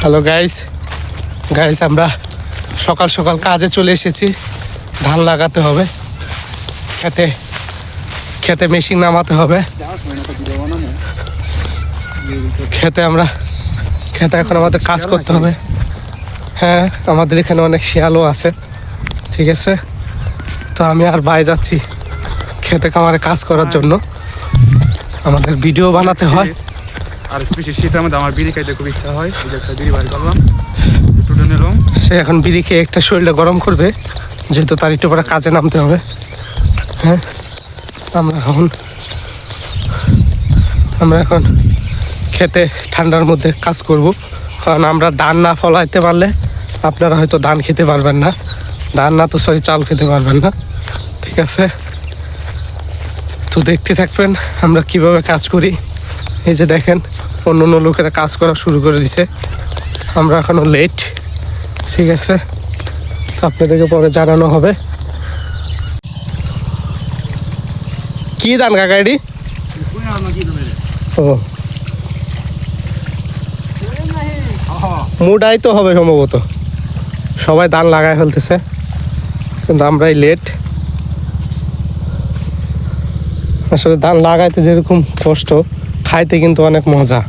Hello guys আমরা সকাল সকাল কাজে চলে এসেছি। ধান লাগাতে হবে, খেতে মেশিন নামাতে হবে। খেতে এখন আমাদের কাজ করতে হবে। হ্যাঁ, আমাদের এখানে অনেক শিয়ালও আছে, ঠিক আছে। তো আমি আর বাইরে যাচ্ছি খেতে কামারে কাজ করার জন্য। আমাদের ভিডিও বানাতে হয়। আর বেশি শীতের মধ্যে আমার বিড়ি খাইতে খুব ইচ্ছা হয়। এই যে একটা বিড়ি বাড়ি করলাম, টুটে নিলাম। সে এখন বিড়ি খেয়ে একটা শরীরটা গরম করবে, যেহেতু তার একটু পরে কাজে নামতে হবে। হ্যাঁ, আমরা এখন খেতে ঠান্ডার মধ্যে কাজ করব, কারণ আমরা ধান না ফলাইতে পারলে আপনারা হয়তো ধান খেতে পারবেন না। চাল খেতে পারবেন না, ঠিক আছে। তো দেখতে থাকবেন আমরা কিভাবে কাজ করি। এই যে দেখেন, অন্য লোকেরা কাজ করা শুরু করে দিছে, আমরা এখনো লেট, ঠিক আছে। তো আপনাদেরকে পরে জানানো হবে। কি ধান কাকা এটি? ও, মুডাই তো হবে সম্ভবত। সবাই ধান লাগায় ফেলতেছে, কিন্তু আমরাই লেট। আসলে ধান লাগাইতে যেরকম কষ্ট, খাইতে কিন্তু অনেক মজা।